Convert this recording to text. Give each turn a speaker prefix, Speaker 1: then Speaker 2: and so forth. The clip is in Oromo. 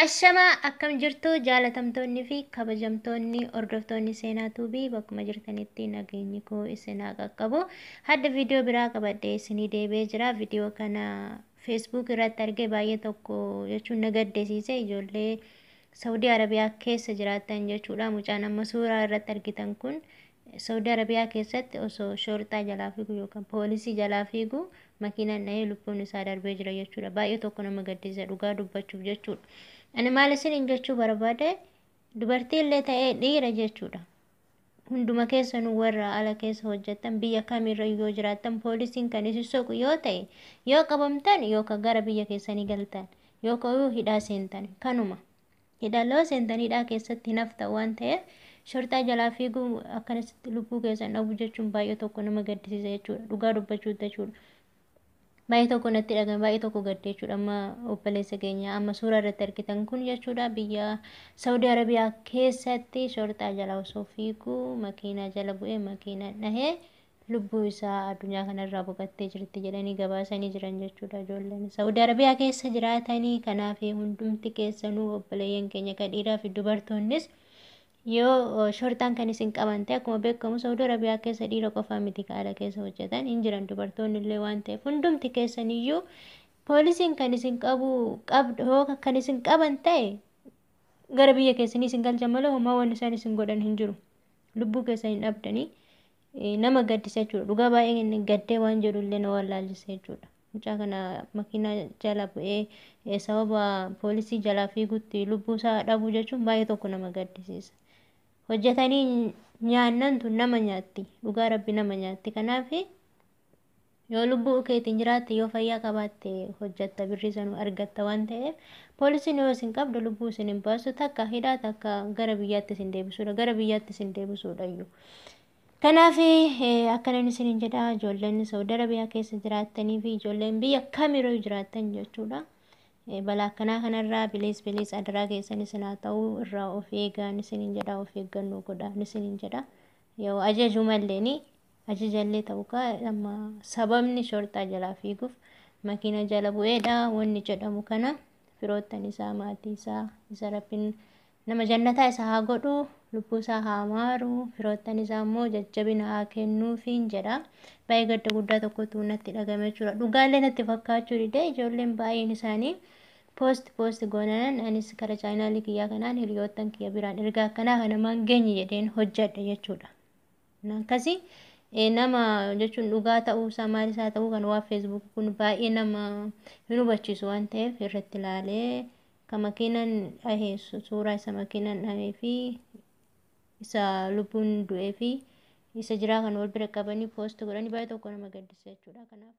Speaker 1: Ashama akkam jirtu jaalatamtoonni fi kabajamtoonni hordoftoonni seenaa tuubii bakkuma jirtanitti nageenyi koo isin haa qaqqabu. Hadda viidiyoo biraa qabadhee isinii deebi'ee jira. Viidiyoo kana Facebook irratti argee baay'ee tokko jechuun na gaddisiise. Ijoollee Saudi Arabiyaa keessa jiraatan jechuudha. Mucaan amma suuraa irratti argitan kun Saudi Arabiyaa keessatti osoo shorxaa jalaa fiigu yookaan poolisii jalaa fiigu makiinaan dhahee lubbuun isaa darbee jira jechuudha. Baay'ee tokko nama gaddisiisa dhugaa dubbachuuf jechuudha. Ani maal isin jechuu barbaade dubartii illee ta'ee dhiira jechuudha. Hunduma keessanuu warra ala keessa hojjetan biyya kamirra yoo jiraattan poolisiin kan isin soqu yoo ta'e yoo qabamtan yookaan gara biyya keessanii galtan yookaan hidhaa seentan kanuma. Hidhaloo seentan hidhaa keessatti hin hafta waan ta'eef shorxaa jalaa fiiguu akkanatti lubbuu keessan dhabu jechuun baay'ee tokko nama gaddisiisa jechuudha. Dhugaa dubbachuu jechuudha. Baay'ee tokko natti dhagahame baay'ee tokko gaddee jechuudha. Amma obboleessa keenya amma suuraa irratti argitan kun jechuudha biyya Saudi Arabiyaa keessatti shorxaa jala osoo fiiguu makiinaa jala bu'ee makiinaan dhahee lubbuu isaa addunyaa kanarraa boqottee jirti jedhanii gabaasanii jiran jechuudha ijoolleen Saudi Arabiyaa keessa jiraatanii. Kanaaf hundumti keessanuu obboleeyyan keenya kan dhiiraa fi dubartoonnis yoo shorxaan kan isin qaban ta'e akkuma beekamu Saudi Arabiyaa keessa dhiira qofaa miti haala keessa hojjetan hin jiran dubartoonni illee waan ta'eef hundumti keessaniyyuu poolisiin kan isin kan isin qaban ta'e gara biyya keessanii isin galchan malee homaa waan isaan isin godhan hin jiru. Lubbuu keessan hin dhabdanii nama gaddisa jechuudha. Dhugaa baay'ee gaddee waan jedhu illee na wallaalchisa jechuudha. Mucaa kana makiinaa jala bu'ee sababa poolisii jalaa fiigutti lubbuu isaa dhabuu jechuun baay'ee tokko nama gaddisiisa. Hojjetanii nyaannan tun nama nyaatti. Dhugaa rabbi nama nyaatti. Kanaaf yoo lubbuu keetiin jiraatte yoo fayyaa qabaatte hojjetta birrii sanuu argatta waan ta'eef poolisiin yoo isin qabdu lubbuu isin hin baasu takka hidhaa takka gara biyyaatti isin deebisuudha. Gara biyyaatti isin deebisuudha iyyuu. Kanaaf akkanan isin jedha ijoolleen Saudi Arabiyaa keessa jiraatanii fi ijoolleen biyya kamirra jiraatan jechuudha. Balaa akkanaa kanarraa bilis adaraa keessan isin haa ta'uu irraa of eegaa isin jedha of eeggannoo godhaa isin jedha. Yoo ajaju malleeni ajajallee ta'uu amma sababni shorxaa jalaa fiiguuf makiina jala bu'eedha wanni jedhamu kana firoottan isaa maatii isaa isa rabbiin nama jannataa isa haa godhu lubbuu isaa haa maaru firoottan isaa immoo jajjabina haa kennuufiin jedha. Baay'ee gadda guddaa tokkotu natti dhagahame jechuudha. Dhugaallee natti fakkaachuu dide ijoolleen baay'een isaanii poost goonanan anis kara chaanaalii kiyyaa kanaan hiriyoottan kiyya biraan ergaa akkanaa kana maan geenye jedheen hojjedha jechuudha. Akkasii nama jechuun dhugaa ta'uu isaa maal isaa ta'uu kan waa Facebook kun baay'ee nama hin hubachiisu waan ta'eef irratti ilaalee kan makiinaan dhahee suuraa isa makiinaan dhahee fi isa lubbuun du'ee fi isa jiraa kan wal bira qabanii poost godhanii baay'ee tokko nama gaddisiisa jechuudha. Kanaaf